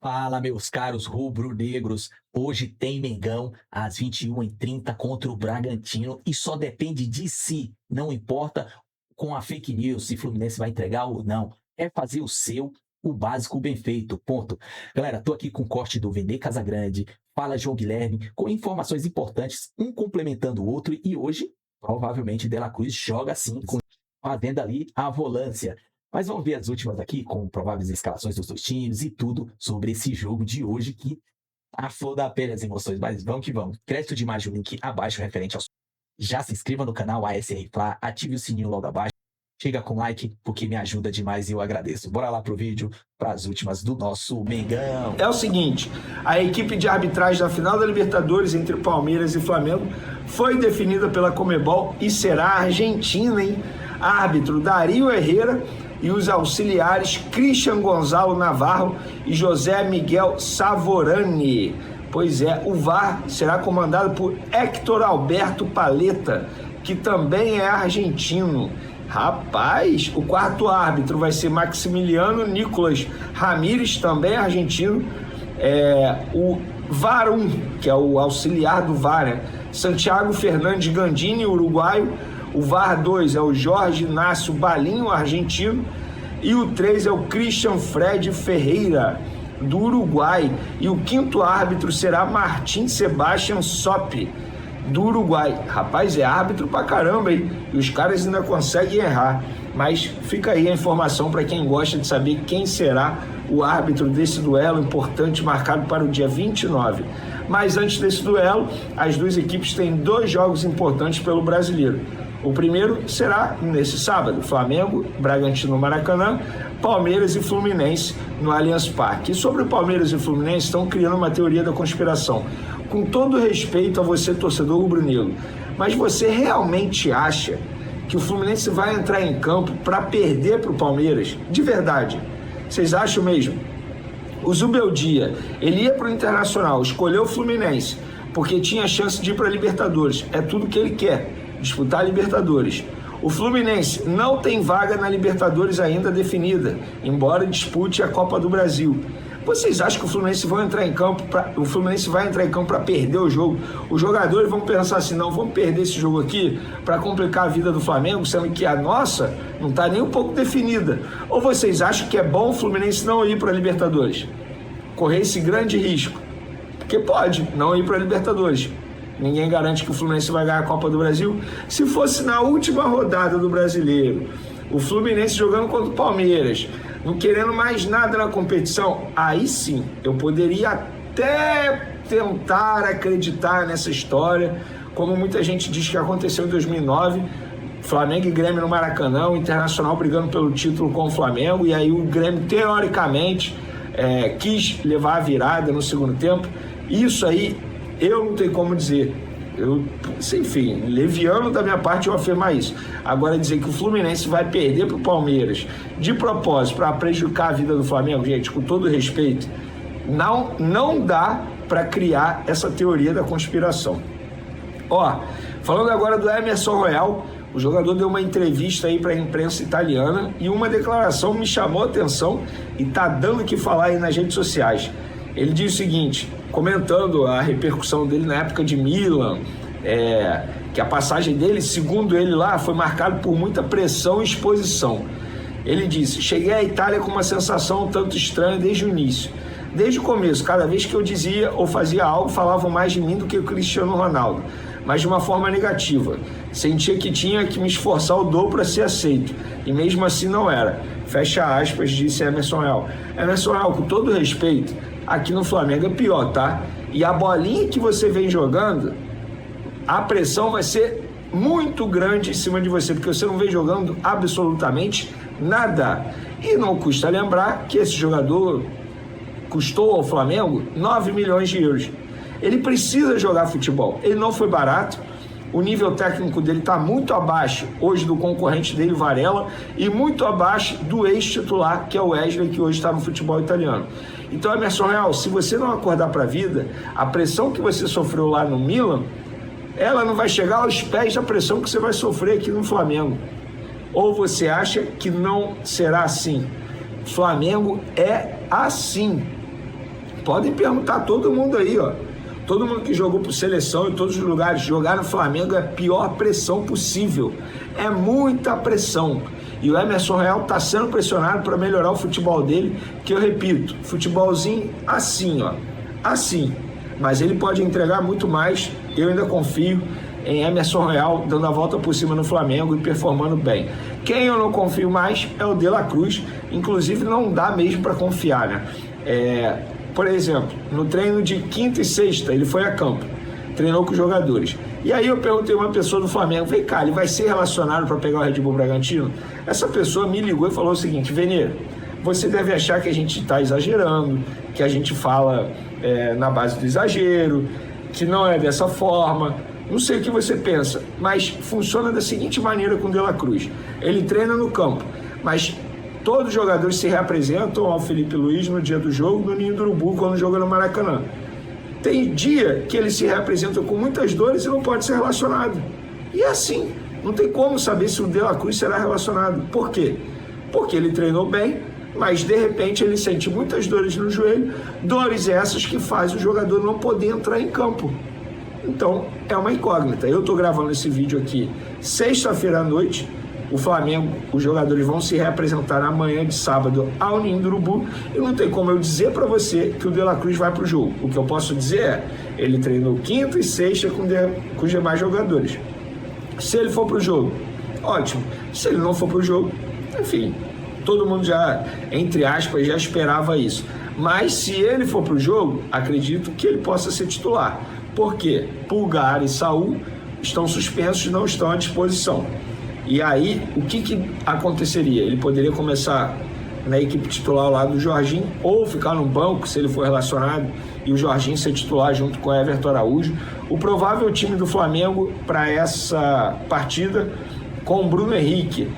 Fala, meus caros rubro-negros. Hoje tem Mengão às 21h30 contra o Bragantino e só depende de si. Não importa com a fake news se Fluminense vai entregar ou não. É fazer o seu, o básico bem feito. Ponto. Galera, tô aqui com o corte do Vene Casagrande. Fala, João Guilherme, com informações importantes, um complementando o outro. E hoje, provavelmente, De La Cruz joga sim, fazendo ali a volância. Mas vamos ver as últimas aqui, com prováveis escalações dos dois times e tudo sobre esse jogo de hoje que a flor da pele as emoções. Mas vamos que vamos. Crédito de imagem, o link abaixo referente aos... Já se inscreva no canal ASR Fla, ative o sininho logo abaixo. Chega com like, porque me ajuda demais e eu agradeço. Bora lá pro vídeo, para as últimas do nosso Mengão. É o seguinte, a equipe de arbitragem da final da Libertadores entre Palmeiras e Flamengo foi definida pela Conmebol e será argentina, hein? Árbitro Dario Herrera e os auxiliares Christian Gonzalo Navarro e José Miguel Savorani. Pois é, o VAR será comandado por Héctor Alberto Paletta, que também é argentino. Rapaz, o quarto árbitro vai ser Maximiliano Nicolas Ramírez, também argentino. O VAR 1, que é o auxiliar do VAR, né? Santiago Fernandes Gandini, uruguaio. O VAR 2 é o Jorge Inácio Balinho, argentino. E o 3 é o Christian Fred Ferreira, do Uruguai. E o quinto árbitro será Martim Sebastian Soppi, do Uruguai. Rapaz, é árbitro pra caramba, hein? E os caras ainda conseguem errar. Mas fica aí a informação para quem gosta de saber quem será o árbitro desse duelo importante marcado para o dia 29. Mas antes desse duelo, as duas equipes têm dois jogos importantes pelo Brasileiro. O primeiro será nesse sábado, Flamengo, Bragantino no Maracanã, Palmeiras e Fluminense no Allianz Parque. E sobre o Palmeiras e Fluminense, estão criando uma teoria da conspiração. Com todo respeito a você, torcedor rubro-negro, mas você realmente acha que o Fluminense vai entrar em campo para perder para o Palmeiras? De verdade, vocês acham mesmo? O Zubeldia, ele ia para o Internacional, escolheu o Fluminense, porque tinha chance de ir para a Libertadores. É tudo que ele quer, disputar a Libertadores. O Fluminense não tem vaga na Libertadores ainda definida, embora dispute a Copa do Brasil. Vocês acham que o Fluminense vai entrar em campo para perder o jogo? Os jogadores vão pensar assim, não, vamos perder esse jogo aqui para complicar a vida do Flamengo, sendo que a nossa não está nem um pouco definida. Ou vocês acham que é bom o Fluminense não ir para a Libertadores? Correr esse grande risco? Porque pode não ir para a Libertadores. Ninguém garante que o Fluminense vai ganhar a Copa do Brasil. Se fosse na última rodada do Brasileiro, o Fluminense jogando contra o Palmeiras, não querendo mais nada na competição, aí sim, eu poderia até tentar acreditar nessa história, como muita gente diz que aconteceu em 2009, Flamengo e Grêmio no Maracanã, o Internacional brigando pelo título com o Flamengo, e aí o Grêmio, teoricamente, quis levar a virada no segundo tempo. Isso aí, eu não tenho como dizer. Enfim, leviano da minha parte eu afirmar isso. Agora, dizer que o Fluminense vai perder para o Palmeiras de propósito para prejudicar a vida do Flamengo, gente, com todo respeito, não dá para criar essa teoria da conspiração. Falando agora do Emerson Royal, o jogador deu uma entrevista aí para a imprensa italiana e uma declaração me chamou a atenção e tá dando o que falar aí nas redes sociais. Ele diz o seguinte, comentando a repercussão dele na época de Milan, que a passagem dele, segundo ele lá, foi marcada por muita pressão e exposição. Ele disse, cheguei à Itália com uma sensação um tanto estranha desde o início. Desde o começo, cada vez que eu dizia ou fazia algo, falavam mais de mim do que o Cristiano Ronaldo, mas de uma forma negativa. Sentia que tinha que me esforçar o dobro para ser aceito, e mesmo assim não era. Fecha aspas, disse Emerson Royal. Emerson Royal, com todo respeito, aqui no Flamengo é pior, tá? E a bolinha que você vem jogando, a pressão vai ser muito grande em cima de você, porque você não vem jogando absolutamente nada. E não custa lembrar que esse jogador custou ao Flamengo 9 milhões de euros. Ele precisa jogar futebol, ele não foi barato, o nível técnico dele está muito abaixo hoje do concorrente dele, Varela, e muito abaixo do ex-titular, que é o Wesley, que hoje está no futebol italiano. Então, Emerson Real, se você não acordar para a vida, a pressão que você sofreu lá no Milan, ela não vai chegar aos pés da pressão que você vai sofrer aqui no Flamengo. Ou você acha que não será assim? Flamengo é assim. Podem perguntar a todo mundo aí, ó. Todo mundo que jogou por seleção em todos os lugares, jogar no Flamengo é a pior pressão possível. É muita pressão. E o Emerson Royal está sendo pressionado para melhorar o futebol dele, que eu repito, futebolzinho assim, ó. Assim. Mas ele pode entregar muito mais. Eu ainda confio em Emerson Royal dando a volta por cima no Flamengo e performando bem. Quem eu não confio mais é o De La Cruz. Inclusive não dá mesmo para confiar, né? Por exemplo, no treino de quinta e sexta, ele foi a campo, treinou com os jogadores. E aí eu perguntei a uma pessoa do Flamengo, vem cá, ele vai ser relacionado para pegar o Red Bull Bragantino? Essa pessoa me ligou e falou o seguinte: Vene, você deve achar que a gente está exagerando, que a gente fala na base do exagero, que não é dessa forma. Não sei o que você pensa, mas funciona da seguinte maneira com o De La Cruz. Ele treina no campo, mas todos os jogadores se reapresentam ao Felipe Luiz no dia do jogo, no Ninho do Urubu, quando joga no Maracanã. Tem dia que ele se reapresenta com muitas dores e não pode ser relacionado. E é assim, não tem como saber se o De La Cruz será relacionado. Por quê? Porque ele treinou bem, mas de repente ele sente muitas dores no joelho, dores essas que fazem o jogador não poder entrar em campo. Então, é uma incógnita. Eu estou gravando esse vídeo aqui sexta-feira à noite. O Flamengo, os jogadores vão se reapresentar amanhã de sábado ao Ninho do Urubu. E não tem como eu dizer para você que o De La Cruz vai para o jogo. O que eu posso dizer é, ele treinou quinta e sexta com os demais jogadores. Se ele for para o jogo, ótimo. Se ele não for para o jogo, enfim, todo mundo já, entre aspas, já esperava isso. Mas se ele for para o jogo, acredito que ele possa ser titular. Porque Pulgar e Saul estão suspensos, não estão à disposição. E aí, o que aconteceria? Ele poderia começar na equipe titular ao lado do Jorginho, ou ficar no banco, se ele for relacionado, e o Jorginho ser titular junto com o Everton Araújo. O provável time do Flamengo para essa partida, com o Bruno Henrique,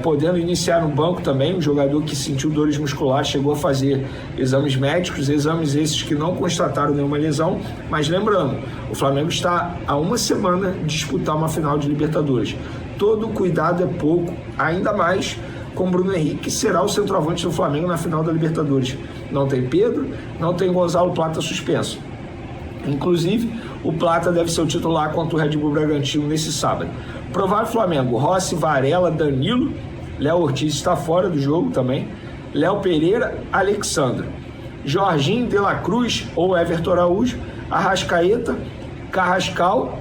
podendo iniciar no banco também, um jogador que sentiu dores musculares, chegou a fazer exames médicos, exames esses que não constataram nenhuma lesão, mas lembrando, o Flamengo está há uma semana de disputar uma final de Libertadores. Todo cuidado é pouco, ainda mais com o Bruno Henrique, que será o centroavante do Flamengo na final da Libertadores. Não tem Pedro, não tem Gonzalo Plata suspenso. Inclusive, o Plata deve ser o titular contra o Red Bull Bragantino nesse sábado. Provável Flamengo: Rossi, Varela, Danilo, Léo Ortiz está fora do jogo também, Léo Pereira, Alexandre, Jorginho, De La Cruz ou Everton Araújo, Arrascaeta, Carrascal,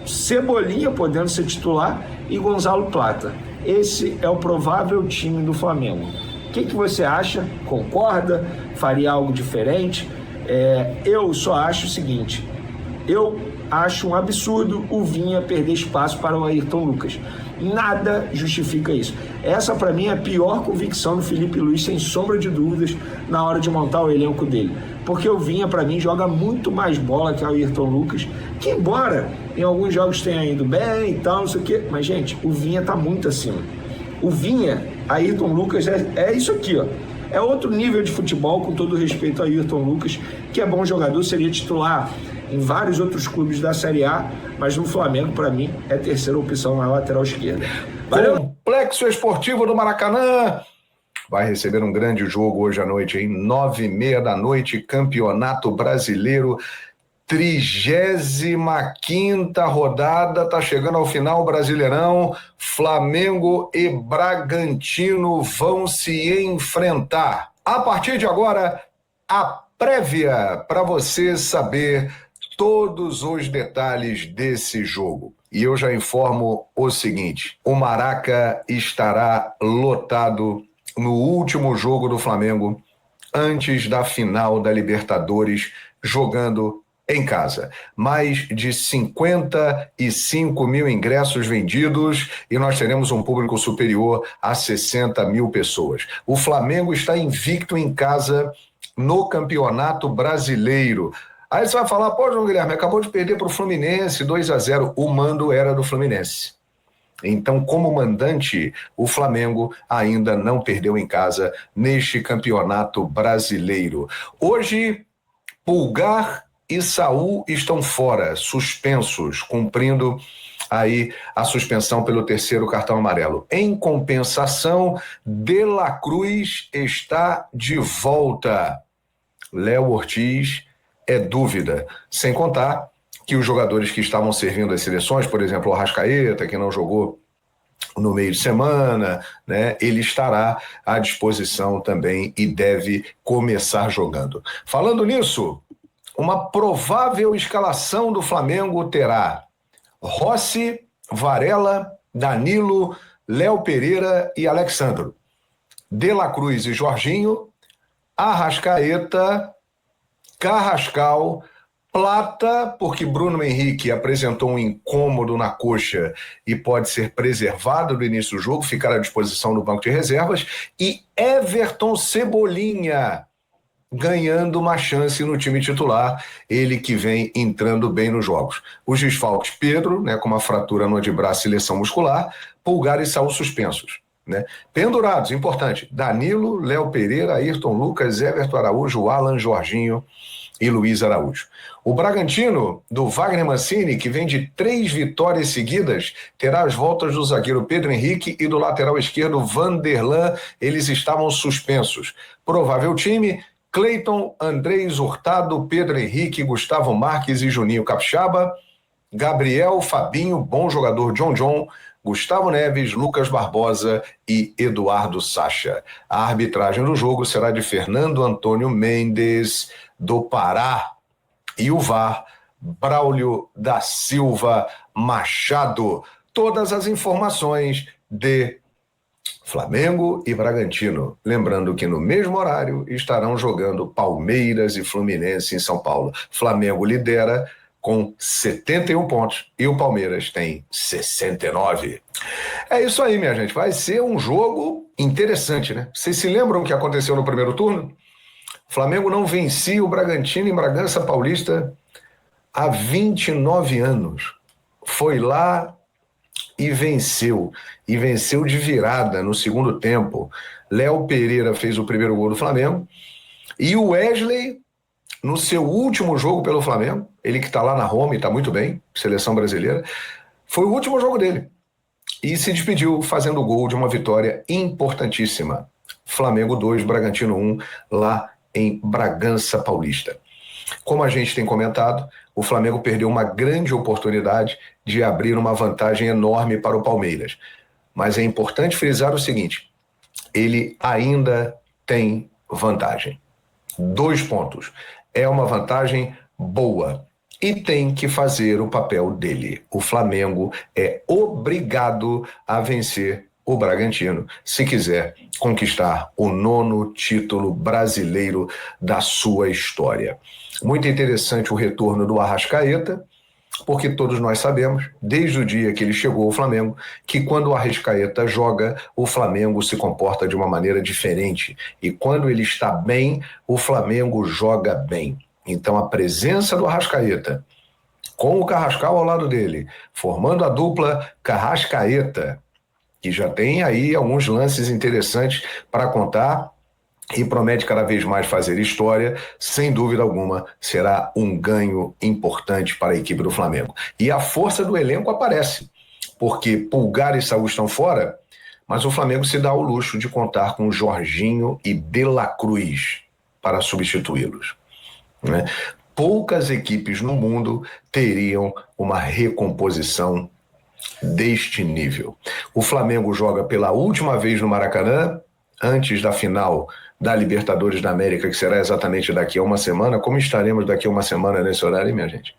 Cebolinha podendo ser titular e Gonzalo Plata. Esse é o provável time do Flamengo. O que você acha? Concorda? Faria algo diferente? Eu só acho o seguinte: eu acho um absurdo o Vinha perder espaço para o Ayrton Lucas. Nada justifica isso. Essa, para mim, é a pior convicção do Felipe Luiz, sem sombra de dúvidas, na hora de montar o elenco dele. Porque o Vinha, para mim, joga muito mais bola que o Ayrton Lucas, que embora em alguns jogos tenha ido bem e tal, não sei o quê, mas, gente, o Vinha tá muito acima. O Vinha, Ayrton Lucas, é isso aqui, ó. É outro nível de futebol, com todo respeito a Ayrton Lucas, que é bom jogador, seria titular em vários outros clubes da Série A, mas no Flamengo, para mim, é a terceira opção na lateral esquerda. Valeu! Complexo Esportivo do Maracanã vai receber um grande jogo hoje à noite, hein? 9h30 da noite, Campeonato Brasileiro, 35ª rodada, tá chegando ao final, Brasileirão. Flamengo e Bragantino vão se enfrentar. A partir de agora, a prévia para você saber todos os detalhes desse jogo. E eu já informo o seguinte: o Maraca estará lotado no último jogo do Flamengo, antes da final da Libertadores, jogando em casa. Mais de 55 mil ingressos vendidos e nós teremos um público superior a 60 mil pessoas. O Flamengo está invicto em casa no Campeonato Brasileiro. Aí você vai falar: pô, João Guilherme, acabou de perder para o Fluminense 2-0. O mando era do Fluminense. Então, como mandante, o Flamengo ainda não perdeu em casa neste Campeonato Brasileiro. Hoje, Pulgar e Saul estão fora, suspensos, cumprindo aí a suspensão pelo terceiro cartão amarelo. Em compensação, De La Cruz está de volta. Léo Ortiz é dúvida, sem contar que os jogadores que estavam servindo as seleções, por exemplo, o Arrascaeta, que não jogou no meio de semana, né, ele estará à disposição também e deve começar jogando. Falando nisso, uma provável escalação do Flamengo terá Rossi, Varela, Danilo, Léo Pereira e Alexandro, De La Cruz e Jorginho, Arrascaeta, Carrascal, Plata, porque Bruno Henrique apresentou um incômodo na coxa e pode ser preservado do início do jogo, ficar à disposição no banco de reservas, e Everton Cebolinha, ganhando uma chance no time titular, ele que vem entrando bem nos jogos. Os desfalques: Pedro, né, com uma fratura no antebraço e lesão muscular, Pulgar e Saul suspensos. Né? Pendurados, importante: Danilo, Léo Pereira, Ayrton Lucas, Everton Araújo, Alan, Jorginho e Luiz Araújo. O Bragantino, do Wagner Mancini, que vem de 3 vitórias seguidas, terá as voltas do zagueiro Pedro Henrique e do lateral esquerdo Vanderlan. Eles estavam suspensos. Provável time: Cleiton, Andrés Hurtado, Pedro Henrique, Gustavo Marques e Juninho Capixaba, Gabriel, Fabinho, bom jogador, John, Gustavo Neves, Lucas Barbosa e Eduardo Sacha. A arbitragem do jogo será de Fernando Antônio Mendes, do Pará, e o VAR, Braulio da Silva Machado. Todas as informações de Flamengo e Bragantino. Lembrando que no mesmo horário estarão jogando Palmeiras e Fluminense em São Paulo. Flamengo lidera com 71 pontos e o Palmeiras tem 69. É isso aí, minha gente. Vai ser um jogo interessante, né? Vocês se lembram o que aconteceu no primeiro turno? O Flamengo não vencia o Bragantino em Bragança Paulista há 29 anos. Foi lá e venceu de virada no segundo tempo. Léo Pereira fez o primeiro gol do Flamengo e o Wesley, no seu último jogo pelo Flamengo, ele que está lá na Roma e está muito bem, seleção brasileira, foi o último jogo dele e se despediu fazendo o gol de uma vitória importantíssima. Flamengo 2, Bragantino 1, lá em Bragança Paulista. Como a gente tem comentado, o Flamengo perdeu uma grande oportunidade de abrir uma vantagem enorme para o Palmeiras. Mas é importante frisar o seguinte: ele ainda tem vantagem. 2 pontos. É uma vantagem boa e tem que fazer o papel dele. O Flamengo é obrigado a vencer o Bragantino se quiser conquistar o 9º título brasileiro da sua história. Muito interessante o retorno do Arrascaeta, porque todos nós sabemos, desde o dia que ele chegou ao Flamengo, que quando o Arrascaeta joga, o Flamengo se comporta de uma maneira diferente. E quando ele está bem, o Flamengo joga bem. Então a presença do Arrascaeta, com o Carrascal ao lado dele, formando a dupla Carrascaeta, que já tem aí alguns lances interessantes para contar e promete cada vez mais fazer história, sem dúvida alguma, será um ganho importante para a equipe do Flamengo. E a força do elenco aparece, porque Pulgar e Saúl estão fora, mas o Flamengo se dá ao luxo de contar com Jorginho e De La Cruz para substituí-los. Né? Poucas equipes no mundo teriam uma recomposição deste nível. O Flamengo joga pela última vez no Maracanã, antes da final da Libertadores da América, que será exatamente daqui a uma semana. Como estaremos daqui a uma semana nesse horário, hein, minha gente?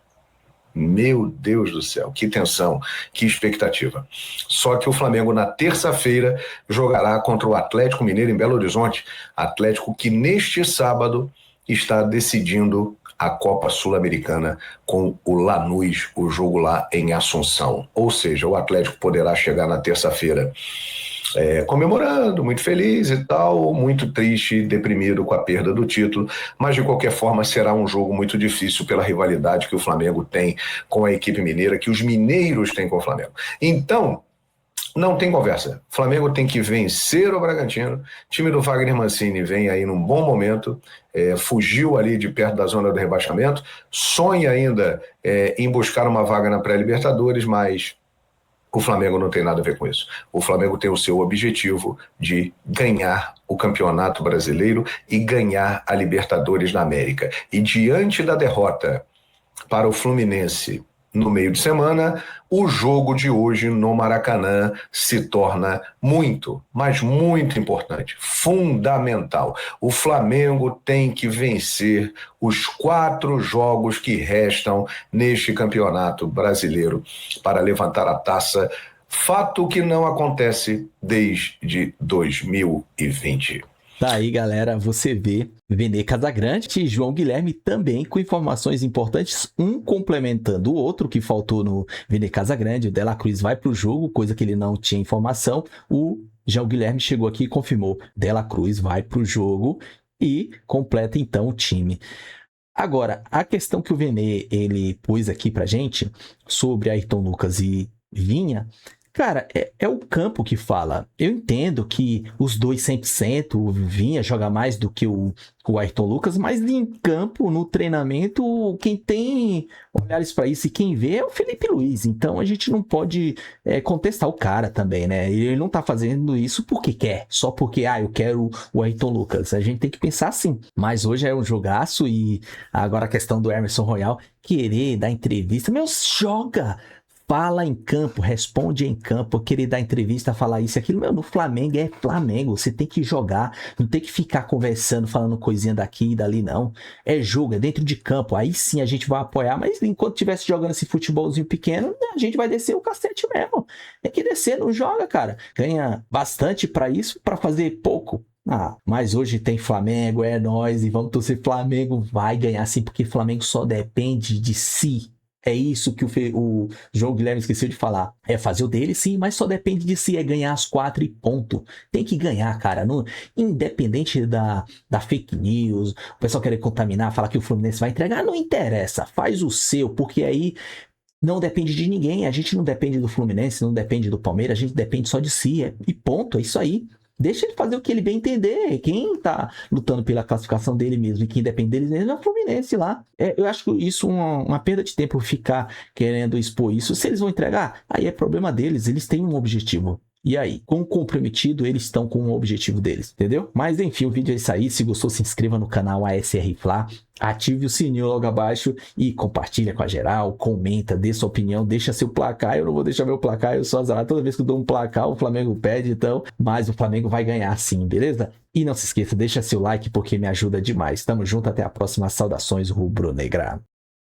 Meu Deus do céu, que tensão, que expectativa. Só que o Flamengo na terça-feira jogará contra o Atlético Mineiro em Belo Horizonte, Atlético que neste sábado está decidindo a Copa Sul-Americana com o Lanús, o jogo lá em Assunção. Ou seja, o Atlético poderá chegar na terça-feira comemorando, muito feliz e tal, muito triste, deprimido com a perda do título, mas de qualquer forma será um jogo muito difícil pela rivalidade que o Flamengo tem com a equipe mineira, que os mineiros têm com o Flamengo. Então, não tem conversa. O Flamengo tem que vencer o Bragantino. O time do Wagner Mancini vem aí num bom momento, fugiu ali de perto da zona do rebaixamento, sonha ainda em buscar uma vaga na pré-Libertadores, mas O Flamengo não tem nada a ver com isso. O Flamengo tem o seu objetivo de ganhar o Campeonato Brasileiro e ganhar a Libertadores da América. E diante da derrota para o Fluminense no meio de semana, o jogo de hoje no Maracanã se torna muito, mas muito importante, fundamental. O Flamengo tem que vencer os 4 jogos que restam neste Campeonato Brasileiro para levantar a taça, fato que não acontece desde 2020. Tá aí, galera, você vê Vene Casagrande e João Guilherme também com informações importantes, um complementando o outro, que faltou no Vene Casagrande. O De La Cruz vai para o jogo, coisa que ele não tinha informação. O João Guilherme chegou aqui e confirmou: De La Cruz vai para o jogo e completa então o time. Agora, a questão que o Vene ele pôs aqui pra gente sobre Ayrton Lucas e Vinha, cara, é o campo que fala. Eu entendo que os dois 100%, o Vinha joga mais do que o Ayrton Lucas, mas em campo, no treinamento, quem tem olhares para isso e quem vê é o Felipe Luiz. Então a gente não pode contestar o cara também, né? Ele não tá fazendo isso porque quer, só porque, eu quero o Ayrton Lucas. A gente tem que pensar assim. Mas hoje é um jogaço e agora a questão do Emerson Royal querer dar entrevista. Meu, joga! Fala em campo, responde em campo, querer dar entrevista, falar isso e aquilo. Meu, no Flamengo é Flamengo, você tem que jogar, não tem que ficar conversando, falando coisinha daqui e dali, não. É jogo, é dentro de campo, aí sim a gente vai apoiar, mas enquanto estivesse jogando esse futebolzinho pequeno, a gente vai descer o cacete mesmo. Tem que descer, não joga, cara. Ganha bastante pra isso, pra fazer pouco. Mas hoje tem Flamengo, é nóis, e vamos torcer. Flamengo vai ganhar sim, porque Flamengo só depende de si. É isso que o João Guilherme esqueceu de falar. É fazer o dele, sim, mas só depende de si. É ganhar as 4 e ponto. Tem que ganhar, cara. Independente da fake news, o pessoal querer contaminar, falar que o Fluminense vai entregar, não interessa. Faz o seu, porque aí não depende de ninguém. A gente não depende do Fluminense, não depende do Palmeiras, a gente depende só de si. E ponto, é isso aí. Deixa ele fazer o que ele bem entender. Quem tá lutando pela classificação dele mesmo e quem depende dele mesmo é o Fluminense lá. Eu acho isso uma perda de tempo ficar querendo expor isso. Se eles vão entregar, aí é problema deles. Eles têm um objetivo. E aí, com o comprometido, eles estão com o objetivo deles, entendeu? Mas enfim, o vídeo é isso aí. Se gostou, se inscreva no canal ASR Fla, ative o sininho logo abaixo e compartilha com a geral, comenta, dê sua opinião, deixa seu placar. Eu não vou deixar meu placar, eu sou azarado. Toda vez que eu dou um placar, o Flamengo pede, então, mas o Flamengo vai ganhar sim, beleza? E não se esqueça, deixa seu like porque me ajuda demais. Tamo junto, até a próxima. Saudações rubro-negra.